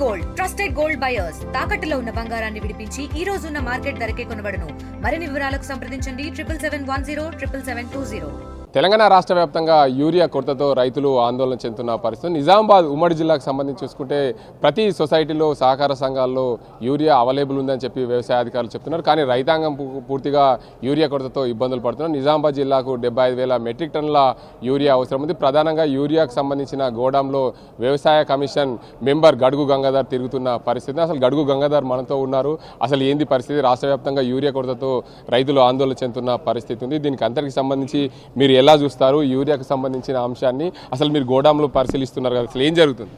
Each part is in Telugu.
గోల్డ్ ట్రస్టెడ్ గోల్డ్ బయర్స్ తాకట్టులో ఉన్న బంగారాన్ని విడిపించి ఈ రోజు ఉన్న మార్కెట్ ధరకే కొనబడును. మరిన్ని వివరాలకు సంప్రదించండి 77107720. తెలంగాణ రాష్ట్ర వ్యాప్తంగా యూరియా కొరతతో రైతులు ఆందోళన చెందుతున్న పరిస్థితి. నిజామాబాద్ ఉమ్మడి జిల్లాకు సంబంధించి చూసుకుంటే ప్రతి సొసైటీలో సహకార సంఘాల్లో యూరియా అవైలబుల్ ఉందని చెప్పి వ్యవసాయ అధికారులు చెప్తున్నారు. కానీ రైతాంగం పూర్తిగా యూరియా కొరతతో ఇబ్బందులు పడుతున్నారు. నిజామాబాద్ జిల్లాకు 75,000 మెట్రిక్ టన్నుల యూరియా అవసరం ఉంది. ప్రధానంగా యూరియాకు సంబంధించిన గోడాంలో వ్యవసాయ కమిషన్ మెంబర్ గడుగు గంగాధర్ తిరుగుతున్న పరిస్థితి. అసలు గడుగు గంగాధర్ మనతో ఉన్నారు. అసలు ఏంది పరిస్థితి? రాష్ట్ర వ్యాప్తంగా యూరియా కొరతతో రైతులు ఆందోళన చెందుతున్న పరిస్థితి ఉంది. దీనికి అంతటికి సంబంధించి మీరు ఎలా చూస్తారు? యూరియాకు సంబంధించిన అంశాన్ని అసలు మీరు గోడాంలో పరిశీలిస్తున్నారు కదా, అసలు ఏం జరుగుతుంది?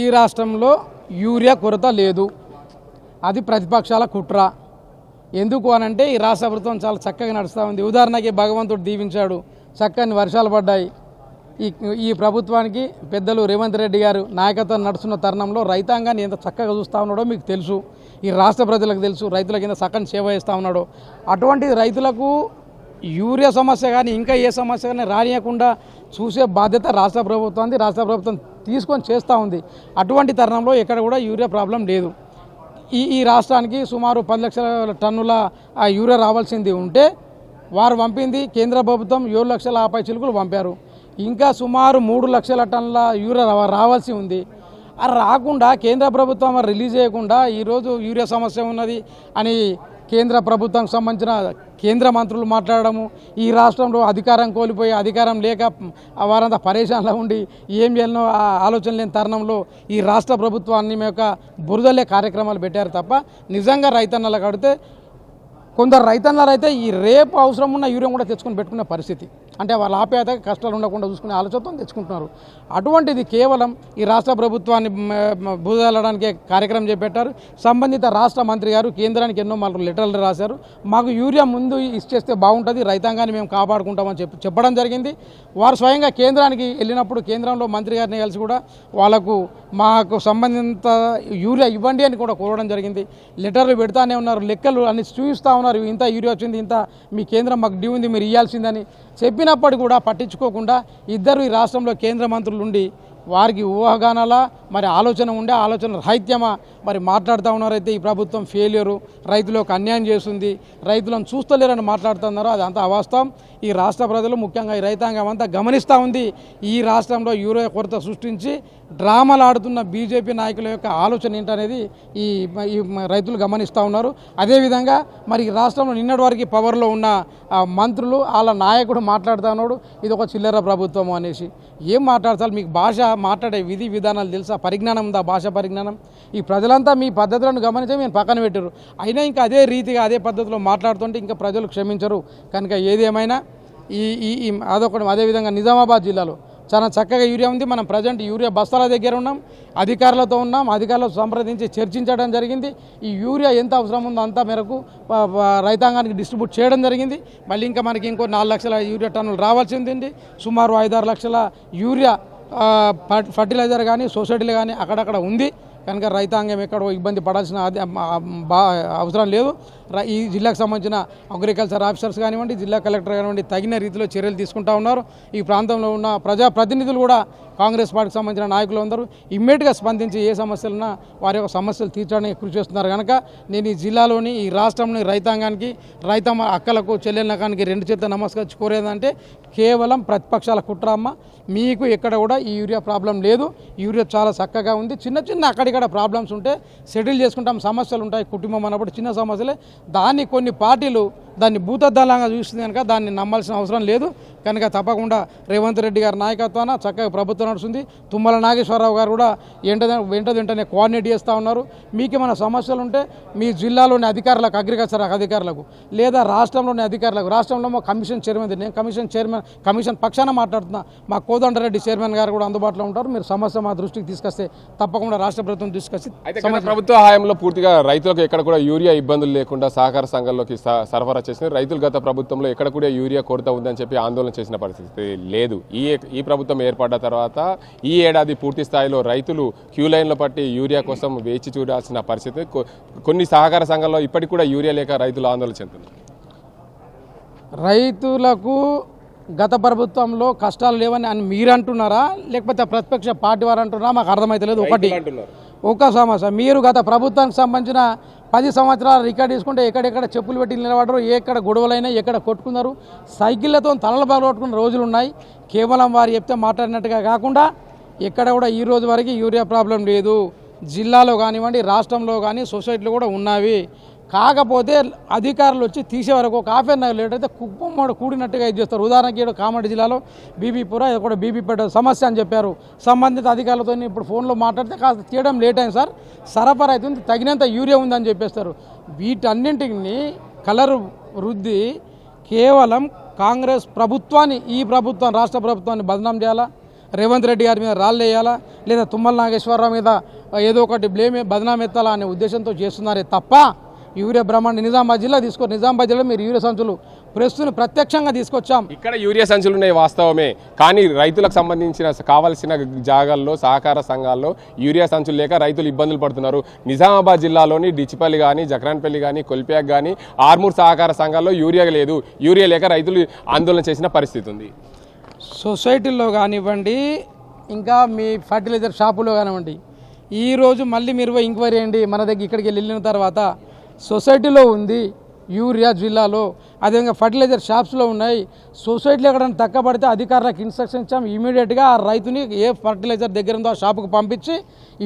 ఈ రాష్ట్రంలో యూరియా కొరత లేదు, అది ప్రతిపక్షాల కుట్ర. ఎందుకు అనంటే ఈ రాష్ట్ర ప్రభుత్వం చాలా చక్కగా నడుస్తూ ఉంది. ఉదాహరణకి భగవంతుడు దీవించాడు, చక్కని వర్షాలు పడ్డాయి. ఈ ప్రభుత్వానికి పెద్దలు రేవంత్ రెడ్డి గారు నాయకత్వం నడుస్తున్న తరుణంలో రైతాంగాన్ని ఎంత చక్కగా చూస్తూ ఉన్నాడో మీకు తెలుసు, ఈ రాష్ట్ర ప్రజలకు తెలుసు. రైతులకు ఎంత చక్కని సేవ చేస్తూ ఉన్నాడో, అటువంటి రైతులకు యూరియా సమస్య కానీ ఇంకా ఏ సమస్య కానీ రానియకుండా చూసే బాధ్యత రాష్ట్ర ప్రభుత్వాన్ని రాష్ట్ర ప్రభుత్వం తీసుకొని చేస్తూ ఉంది. అటువంటి తరుణంలో ఎక్కడ కూడా యూరియా ప్రాబ్లం లేదు. ఈ రాష్ట్రానికి సుమారు 10 లక్షల టన్నుల యూరియా రావాల్సింది ఉంటే వారు పంపింది కేంద్ర ప్రభుత్వం 7 లక్షల 50 చిలుకులు పంపారు. ఇంకా సుమారు 3 లక్షల టన్నుల యూరియా రావాల్సి ఉంది. అది రాకుండా కేంద్ర ప్రభుత్వం రిలీజ్ చేయకుండా ఈరోజు యూరియా సమస్య ఉన్నది అని కేంద్ర ప్రభుత్వానికి సంబంధించిన కేంద్ర మంత్రులు మాట్లాడము, ఈ రాష్ట్రంలో అధికారం కోల్పోయి అధికారం లేక వారంతా పరేషాన్లో ఉండి ఏం చేయాలనో ఆలోచన లేని తరుణంలో ఈ రాష్ట్ర ప్రభుత్వాన్ని యొక్క బురదలే కార్యక్రమాలు పెట్టారు తప్ప నిజంగా రైతన్నలకు అడిగితే కొందరు రైతన్నలు అయితే ఈ రేపు అవసరం ఉన్న యూరియా కూడా తెచ్చుకొని పెట్టుకునే పరిస్థితి, అంటే వాళ్ళ ఆప్యాయత కష్టాలు ఉండకుండా చూసుకునే ఆలోచనతో తెచ్చుకుంటున్నారు. అటువంటిది కేవలం ఈ రాష్ట్ర ప్రభుత్వాన్ని బురదలడానికి కార్యక్రమం చేపట్టారు. సంబంధిత రాష్ట్ర మంత్రి గారు కేంద్రానికి ఎన్నో లెటర్లు రాశారు. మాకు యూరియా ముందు ఇచ్చేస్తే బాగుంటుంది, రైతాంగాన్ని మేము కాపాడుకుంటామని చెప్పడం జరిగింది. వారు స్వయంగా కేంద్రానికి వెళ్ళినప్పుడు కేంద్రంలో మంత్రి గారిని కలిసి కూడా వాళ్ళకు మాకు సంబంధిత యూరియా ఇవ్వండి అని కూడా కోరడం జరిగింది. లెటర్లు పెడతానే ఉన్నారు, లెక్కలు అన్ని చూపిస్తూ ఉన్నారు. ఇంత యూరియా వచ్చింది, ఇంత మీ కేంద్రం మాకు డ్యూ ఉంది, మీరు ఇవ్వాల్సిందని చెప్పినప్పుడు కూడా పట్టించుకోకుండా ఇద్దరు ఈ రాష్ట్రంలో కేంద్ర మంత్రులు ఉండి వారికి ఊహాగానాల మరి ఆలోచన ఉండే ఆలోచన రాహిత్యమా మరి మాట్లాడుతూ ఉన్నారైతే ఈ ప్రభుత్వం ఫెయిల్యూరు, రైతులకు అన్యాయం చేస్తుంది, రైతులను చూస్తలేరని మాట్లాడుతున్నారు. అది అంతా అవాస్తవం. ఈ రాష్ట్ర ప్రజలు ముఖ్యంగా ఈ రైతాంగం అంతా గమనిస్తూ ఉంది. ఈ రాష్ట్రంలో యూరియా కొరత సృష్టించి డ్రామాలు ఆడుతున్న బీజేపీ నాయకుల యొక్క ఆలోచన ఏంటనేది ఈ రైతులు గమనిస్తూ ఉన్నారు. అదేవిధంగా మరి రాష్ట్రంలో నిన్నటి వరకు పవర్లో ఉన్న మంత్రులు వాళ్ళ నాయకుడు మాట్లాడుతూ ఉన్నాడు ఇది ఒక చిల్లర ప్రభుత్వం అనేసి. ఏం మాట్లాడతారు? మీకు భాష మాట్లాడే విధి విధానాలు తెలుసా? పరిజ్ఞానం ఉందా? భాష పరిజ్ఞానం? ఈ ప్రజలంతా మీ పద్ధతులను గమనించి మేము పక్కన పెట్టారు. అయినా ఇంకా అదే రీతిగా అదే పద్ధతిలో మాట్లాడుతుంటే ఇంకా ప్రజలు క్షమించరు. కనుక ఏదేమైనా అదేవిధంగా నిజామాబాద్ జిల్లాలో చాలా చక్కగా యూరియా ఉంది. మనం ప్రజెంట్ యూరియా బస్తాల దగ్గర ఉన్నాం, అధికారులతో ఉన్నాం, అధికారులతో సంప్రదించి చర్చించడం జరిగింది. ఈ యూరియా ఎంత అవసరం ఉందో అంత మేరకు రైతాంగానికి డిస్ట్రిబ్యూట్ చేయడం జరిగింది. మళ్ళీ ఇంకా మనకి ఇంకో 4 లక్షల యూరియా టన్నులు రావాల్సి ఉంది. సుమారు 5-6 లక్షల యూరియా ఫర్టిలైజర్ కానీ సొసైటీలు కానీ అక్కడక్కడ ఉంది. కనుక రైతాంగం ఎక్కడో ఇబ్బంది పడాల్సిన అవసరం లేదు. ఈ జిల్లాకు సంబంధించిన అగ్రికల్చర్ ఆఫీసర్స్ కానివ్వండి, జిల్లా కలెక్టర్ కానివ్వండి తగిన రీతిలో చర్యలు తీసుకుంటూ ఉన్నారు. ఈ ప్రాంతంలో ఉన్న ప్రజాప్రతినిధులు కూడా కాంగ్రెస్ పార్టీకి సంబంధించిన నాయకులు అందరూ ఇమ్మీడియట్గా స్పందించి ఏ సమస్యలున్నా వారి యొక్క సమస్యలు తీర్చడానికి కృషి చేస్తున్నారు. కనుక నేను ఈ జిల్లాలోని ఈ రాష్ట్రంలోని రైతాంగానికి రైతమ్మ అక్కలకు చెల్లెళ్ళకానికి 2 చేతుల నమస్కరించి కోరేదంటే కేవలం ప్రతిపక్షాల కుట్రమ్మ. మీకు ఎక్కడ కూడా ఈ యూరియా ప్రాబ్లం లేదు, యూరియా చాలా చక్కగా ఉంది. చిన్న చిన్న అక్కడిక్కడ ప్రాబ్లమ్స్ ఉంటే సెటిల్ చేసుకుంటాం, సమస్యలు ఉంటాయి కుటుంబం అన్నప్పుడు చిన్న సమస్యలే. దాన్ని కొన్ని పార్టీలు దాన్ని భూతద్దాలంగా చూస్తుంది కనుక దాన్ని నమ్మాల్సిన అవసరం లేదు. కనుక తప్పకుండా రేవంత్ రెడ్డి గారి నాయకత్వాన చక్కగా ప్రభుత్వం నడుస్తుంది. తుమ్మల నాగేశ్వరరావు గారు కూడా వెంటనే కోఆర్డినేట్ చేస్తూ ఉన్నారు. మీకు ఏమైనా సమస్యలు ఉంటే మీ జిల్లాలోని అధికారులకు, అగ్రికల్చర్ అధికారులకు లేదా రాష్ట్రంలోని అధికారులకు, రాష్ట్రంలో మా కమిషన్ చైర్మన్, నేను కమిషన్ పక్షాన మాట్లాడుతున్నా, మా కోదండరెడ్డి చైర్మన్ గారు కూడా అందుబాటులో ఉంటారు. మీరు సమస్య మా దృష్టికి తీసుకొస్తే తప్పకుండా రాష్ట్ర ప్రభుత్వం తీసుకొచ్చి ప్రభుత్వ హయాంలో పూర్తిగా రైతులకు ఎక్కడ కూడా యూరియా ఇబ్బందులు లేకుండా సహకార సంఘాల్లోకి సరఫరా చేసిన రైతులు గత ప్రభుత్వంలో ఎక్కడ కూడా యూరియా కొరత ఉందని చెప్పి ఆందోళన చేసిన పరిస్థితి లేదు. ఈ ప్రభుత్వం ఏర్పడ్డ తర్వాత ఈ ఏడాది పూర్తి స్థాయిలో రైతులు క్యూ లైన్లో పట్టి యూరియా కోసం వేచి చూడాల్సిన పరిస్థితి. కొన్ని సహకార సంఘాల్లో ఇప్పటికి కూడా యూరియా లేక రైతులు ఆందోళన చెందుతున్నారు. రైతులకు గత ప్రభుత్వంలో కష్టాలు లేవని అని మీరు అంటున్నారా, లేకపోతే ప్రతిపక్ష పార్టీ వారు అంటున్నారా? మాకు అర్థమైతలేదు. ఒకటి ఒక సమస్య మీరు గత ప్రభుత్వానికి సంబంధించిన 10 సంవత్సరాలు రికార్డ్ తీసుకుంటే ఎక్కడెక్కడ చెప్పులు పెట్టి నిలబడరు, ఎక్కడ గొడవలైనా ఎక్కడ కొట్టుకున్నారు, సైకిళ్లతో తలలు కొట్టుకున్న రోజులు ఉన్నాయి. కేవలం వారు చెప్తే మాట్లాడినట్టుగా కాకుండా ఎక్కడ కూడా ఈ రోజు వరకు యూరియా ప్రాబ్లం లేదు. జిల్లాలో కానివ్వండి, రాష్ట్రంలో కానీ సొసైటీలో కూడా ఉన్నవి. కాకపోతే అధికారులు వచ్చి తీసే వరకు ఒక హాఫ్ అన్ అవర్ లేట్ అయితే కుప్పం కూడినట్టుగా ఇది చేస్తారు. ఉదాహరణకి ఇక్కడ కామారెడ్డి జిల్లాలో బీబీపుర ఇది కూడా బీబీపేట సమస్య అని చెప్పారు. సంబంధిత అధికారులతో ఇప్పుడు ఫోన్లో మాట్లాడితే కాస్త తీయడం లేట్ అయింది సార్, సరఫరా అవుతుంది, తగినంత యూరియా ఉందని చెప్పేస్తారు. వీటన్నింటిని కలర్ వృద్ధి కేవలం కాంగ్రెస్ ప్రభుత్వాన్ని, ఈ ప్రభుత్వం రాష్ట్ర ప్రభుత్వాన్ని బదనాం చేయాలా, రేవంత్ రెడ్డి గారి మీద రాళ్ళు వేయాలా, లేదా తుమ్మల నాగేశ్వరరావు మీద ఏదో ఒకటి బదనాం ఎత్తాలా అనే ఉద్దేశంతో చేస్తున్నారే తప్ప యూరియా బ్రహ్మాండ నిజామాబాద్ జిల్లా నిజామాబాద్ జిల్లా మీరు యూరియా సంచులు ప్రస్తుతం ప్రత్యక్షంగా తీసుకొచ్చాం. ఇక్కడ యూరియా సంచులు ఉన్నాయి వాస్తవమే, కానీ రైతులకు సంబంధించిన కావాల్సిన జాగాల్లో సహకార సంఘాల్లో యూరియా సంచులు లేక రైతులు ఇబ్బందులు పడుతున్నారు. నిజామాబాద్ జిల్లాలోని డిచ్చిపల్లి కానీ, జక్రాన్పల్లి కానీ, కొల్ప్యాక్ కానీ, ఆర్మూర్ సహకార సంఘాల్లో యూరియా లేదు. యూరియా లేక రైతులు ఆందోళన చేసిన పరిస్థితి ఉంది. సొసైటీల్లో కానివ్వండి, ఇంకా మీ ఫర్టిలైజర్ షాపులో కానివ్వండి, ఈరోజు మళ్ళీ మీరు ఎంక్వైరీ చేయండి. మన దగ్గర ఇక్కడికి వెళ్ళిన తర్వాత సొసైటీలో ఉంది యూరియా జిల్లాలో, అదేవిధంగా ఫర్టిలైజర్ షాప్స్లో ఉన్నాయి. సొసైటీలో ఎక్కడైనా తక్కువ పడితే అధికారులకు ఇన్స్ట్రక్షన్ ఇచ్చాం, ఇమీడియట్గా ఆ రైతుని ఏ ఫర్టిలైజర్ దగ్గర ఉందో ఆ షాపుకు పంపించి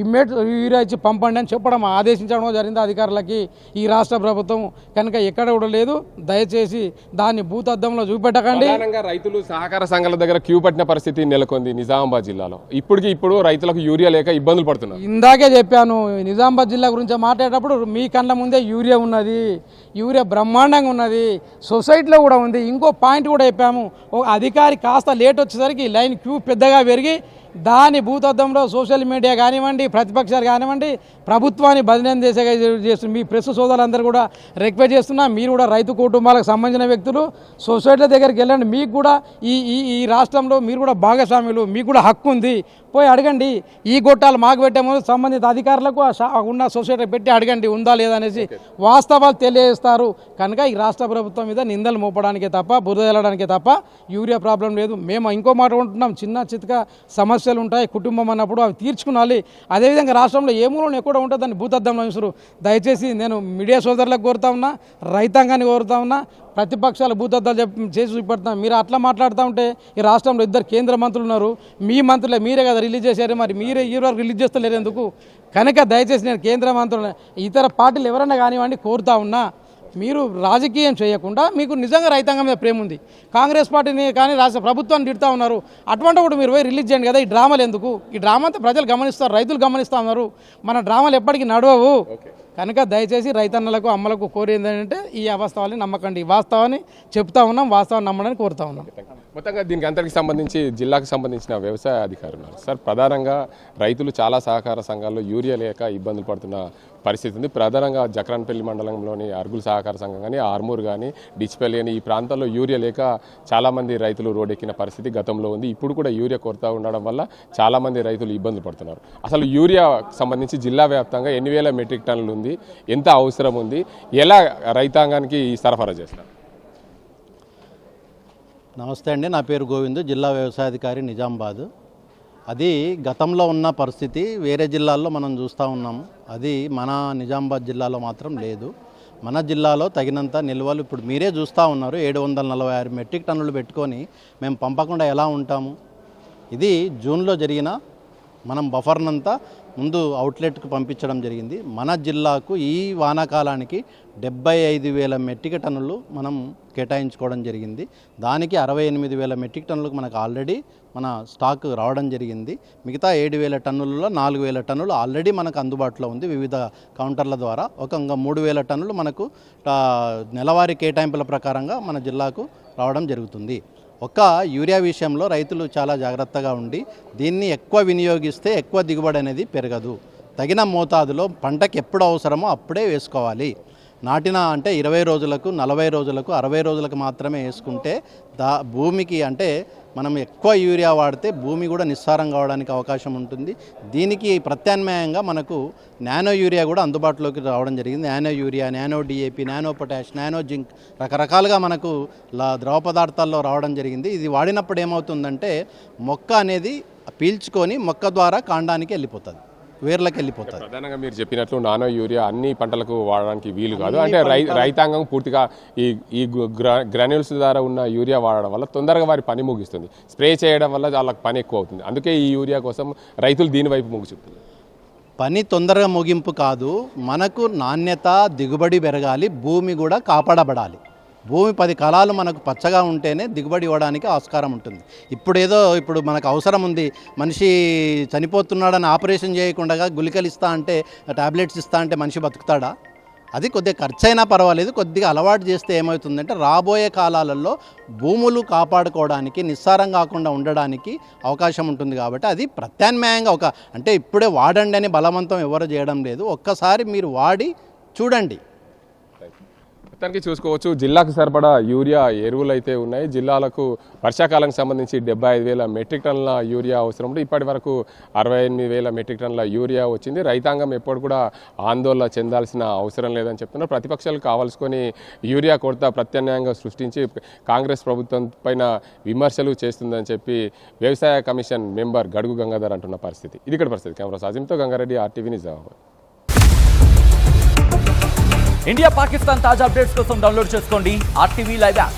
ఇమ్మీడియట్ యూరియా ఇచ్చి పంపండి అని చెప్పడం ఆదేశించడం జరిగింది అధికారులకి ఈ రాష్ట్ర ప్రభుత్వం. కనుక ఎక్కడ కూడా లేదు, దయచేసి దాన్ని భూతద్దంలో చూపెట్టకండి. రైతులు సహకార సంఘాల దగ్గర క్యూ పట్టిన పరిస్థితి నెలకొంది నిజామాబాద్ జిల్లాలో. ఇప్పుడు రైతులకు యూరియా లేక ఇబ్బందులు పడుతున్నారు. ఇందాకే చెప్పాను, నిజామాబాద్ జిల్లా గురించి మాట్లాడేటప్పుడు మీ కళ్ళ ముందే యూరియా ఉన్నది, యూరియా బ్రహ్మాండంగా ఉన్నది, సొసైటీలో కూడా ఉంది. ఇంకో పాయింట్ కూడా చెప్పాము, ఒక అధికారి కాస్త లేట్ వచ్చేసరికి లైన్ క్యూ పెద్దగా పెరిగి దాని భూతద్దంలో సోషల్ మీడియా కానివ్వండి, ప్రతిపక్షాలు కానివ్వండి, ప్రభుత్వాన్ని బదనం చేస్తుంది. మీ ప్రెస్ సోదరులందరూ కూడా రిక్వెస్ట్ చేస్తున్నా, మీరు కూడా రైతు కుటుంబాలకు సంబంధించిన వ్యక్తులు సొసైటీల దగ్గరికి వెళ్ళండి. మీకు కూడా ఈ రాష్ట్రంలో మీరు కూడా భాగస్వాములు, మీకు కూడా హక్కు ఉంది, పోయి అడగండి. ఈ గొట్టాలు మాకు పెట్టే ముందు సంబంధిత అధికారులకు ఉన్న సొసైటీ పెట్టి అడగండి ఉందా లేదా అనేసి వాస్తవాలు తెలియజేస్తారు. కనుక ఈ రాష్ట్ర ప్రభుత్వం మీద నిందలు మోపడానికే తప్ప, బురద వెళ్ళడానికే తప్ప యూరియా ప్రాబ్లం లేదు. మేము ఇంకో మాట ఉంటున్నాం, చిన్న చితక సమస్యలు ఉంటాయి కుటుంబం అన్నప్పుడు అవి తీర్చుకునాలి. అదేవిధంగా రాష్ట్రంలో ఏ మూలంలో ఎక్కడ ఉంటుందో దాన్ని భూతద్దంలో ఉంచరు. దయచేసి నేను మీడియా సోదరులకు కోరుతా ఉన్నా, రైతాంగాన్ని కోరుతా ఉన్నా, ప్రతిపక్షాలు భూతద్దాలు చేసి చూపెడతాం. మీరు అట్లా మాట్లాడుతూ ఉంటే ఈ రాష్ట్రంలో 2 కేంద్ర మంత్రులు ఉన్నారు, మీ మంత్రులే మీరే కదా రిలీజ్ చేశారు, మరి మీరే ఈ వరకు రిలీజ్ చేస్తలేరు ఎందుకు? కనుక దయచేసి నేను కేంద్ర మంత్రులు, ఇతర పార్టీలు ఎవరైనా కానివ్వండి కోరుతా ఉన్నా, మీరు రాజకీయం చేయకుండా మీకు నిజంగా రైతాంగం మీద ప్రేమ ఉంది, కాంగ్రెస్ పార్టీని కానీ రాష్ట్ర ప్రభుత్వాన్ని తిడుతూ ఉన్నారు, అటువంటిప్పుడు మీరు పోయి రిలీజ్ చేయండి కదా. ఈ డ్రామాలు ఎందుకు? ఈ డ్రామా అంతా ప్రజలు గమనిస్తారు, రైతులు గమనిస్తూ ఉన్నారు. మన డ్రామాలు ఎప్పటికీ నడవవు. కనుక దయచేసి రైతన్నలకు, అమ్మలకు కోరేది ఏంటంటే ఈ వాస్తవాన్ని నమ్మకండి. వాస్తవాన్ని చెప్తా ఉన్నాం, వాస్తవాన్ని నమ్మడానికి కోరుతా ఉన్నాం. మొత్తంగా దీనికి అంతటికి సంబంధించి జిల్లాకు సంబంధించిన వ్యవసాయ అధికారులు ఉన్నారు సార్. ప్రధానంగా రైతులు చాలా సహకార సంఘాల్లో యూరియా లేక ఇబ్బందులు పడుతున్న పరిస్థితి ఉంది. ప్రధానంగా జక్రాన్పల్లి మండలంలోని అర్గుల్ సహకార సంఘం కానీ, ఆర్మూర్ కానీ, డిచ్చిపల్లి కానీ ఈ ప్రాంతాల్లో యూరియా లేక చాలామంది రైతులు రోడ్డెక్కిన పరిస్థితి గతంలో ఉంది. ఇప్పుడు కూడా యూరియా కొరత ఉండడం వల్ల చాలామంది రైతులు ఇబ్బందులు పడుతున్నారు. అసలు యూరియా సంబంధించి జిల్లా వ్యాప్తంగా ఎన్ని వేల మెట్రిక్ టన్నులు ఉంది, ఎంత అవసరం ఉంది, ఎలా రైతాంగానికి సరఫరా చేస్తారు? నమస్తే అండి, నా పేరు గోవిందు, జిల్లా వ్యవసాయాధికారి నిజామాబాద్. అది గతంలో ఉన్న పరిస్థితి వేరే జిల్లాల్లో మనం చూస్తూ ఉన్నాము, అది మన నిజామాబాద్ జిల్లాలో మాత్రం లేదు. మన జిల్లాలో తగినంత నిల్వలు ఇప్పుడు మీరే చూస్తూ ఉన్నారు. 746 మెట్రిక్ టన్నులు పెట్టుకొని మేము పంపకుండా ఎలా ఉంటాము? ఇది జూన్లో జరిగిన మనం బఫర్నంతా ముందు అవుట్లెట్కు పంపించడం జరిగింది. మన జిల్లాకు ఈ వానాకాలానికి 75,000 మెట్రిక్ టన్నులు మనం కేటాయించుకోవడం జరిగింది. దానికి 68,000 మెట్రిక్ టన్నులకు మనకు ఆల్రెడీ మన స్టాక్ రావడం జరిగింది. మిగతా 7,000 టన్నులలో 4,000 టన్నులు ఆల్రెడీ మనకు అందుబాటులో ఉంది వివిధ కౌంటర్ల ద్వారా. ఇంకా 3,000 టన్నులు మనకు నెలవారీ కేటాయింపుల ప్రకారంగా మన జిల్లాకు రావడం జరుగుతుంది. ఒక్క యూరియా విషయంలో రైతులు చాలా జాగ్రత్తగా ఉండి దీన్ని ఎక్కువ వినియోగిస్తే ఎక్కువ దిగుబడి అనేది పెరగదు. తగిన మోతాదులో పంటకి ఎప్పుడు అవసరమో అప్పుడే వేసుకోవాలి. నాటిన అంటే 20 రోజులకు, 40 రోజులకు, 60 రోజులకు మాత్రమే వేసుకుంటే భూమికి అంటే మనం ఎక్కువ యూరియా వాడితే భూమి కూడా నిస్సారం కావడానికి అవకాశం ఉంటుంది. దీనికి ప్రత్యామ్నాయంగా మనకు నానో యూరియా కూడా అందుబాటులోకి రావడం జరిగింది. Nano urea, nano DAP, nano potash, nano zinc రకరకాలుగా మనకు ద్రవ పదార్థాల్లో రావడం జరిగింది. ఇది వాడినప్పుడు ఏమవుతుందంటే మొక్క అనేది పీల్చుకొని మొక్క ద్వారా కాండానికి వెళ్ళిపోతుంది. వేర్లకు వెళ్ళిపోతుంది. ప్రధానంగా మీరు చెప్పినట్లు నానో యూరియా అన్ని పంటలకు వాడడానికి వీలు కాదు. అంటే రైతాంగం పూర్తిగా ఈ గ్రాన్యూల్స్ ద్వారా ఉన్న యూరియా వాడడం వల్ల తొందరగా వారి పని ముగిస్తుంది. స్ప్రే చేయడం వల్ల వాళ్ళకి పని ఎక్కువ అవుతుంది. అందుకే ఈ యూరియా కోసం రైతులు దీని వైపు మొగ్గు చూపుతున్నారు. పని తొందరగా ముగింపు కాదు, మనకు నాణ్యత దిగుబడి పెరగాలి, భూమి కూడా కాపాడబడాలి. భూమి 10 కాలాలు మనకు పచ్చగా ఉంటేనే దిగుబడి ఇవ్వడానికి ఆస్కారం ఉంటుంది. ఇప్పుడు మనకు అవసరం ఉంది, మనిషి చనిపోతున్నాడని ఆపరేషన్ చేయకుండా గుళికలు ఇస్తా అంటే టాబ్లెట్స్ ఇస్తా అంటే మనిషి బతుకుతాడా? అది కొద్దిగా ఖర్చు అయినా పర్వాలేదు, కొద్దిగా అలవాటు చేస్తే ఏమవుతుందంటే రాబోయే కాలాలలో భూములు కాపాడుకోవడానికి నిస్సారం కాకుండా ఉండడానికి అవకాశం ఉంటుంది. కాబట్టి అది ప్రత్యామ్నాయంగా అంటే ఇప్పుడే వాడండి అని బలవంతం ఎవరు చేయడం లేదు. ఒక్కసారి మీరు వాడి చూడండి. మొత్తానికి చూసుకోవచ్చు, జిల్లాకు సరిపడా యూరియా ఎరువులు అయితే ఉన్నాయి. జిల్లాలకు వర్షాకాలం సంబంధించి 75,000 మెట్రిక్ టన్నుల యూరియా అవసరం ఉంటే ఇప్పటి వరకు 68,000 మెట్రిక్ టన్నుల యూరియా వచ్చింది. రైతాంగం ఎప్పుడు కూడా ఆందోళన చెందాల్సిన అవసరం లేదని చెప్తున్నారు. ప్రతిపక్షాలు కావాల్సుకొని యూరియా కొరత ప్రత్యామ్నాయంగా సృష్టించి కాంగ్రెస్ ప్రభుత్వం పైన విమర్శలు చేస్తుందని చెప్పి వ్యవసాయ కమిషన్ మెంబర్ గడుగు గంగాధర్ అంటున్న పరిస్థితి. ఇది ఇక్కడ పరిస్థితి. కెమెరా సాజింతో గంగారెడ్డి, RTV నిజామాబాద్. ఇండియా పాకిస్తాన్ తాజా అప్డేట్స్ కోసం డౌన్లోడ్ చేసుకోండి RTV లైవ్ యాప్.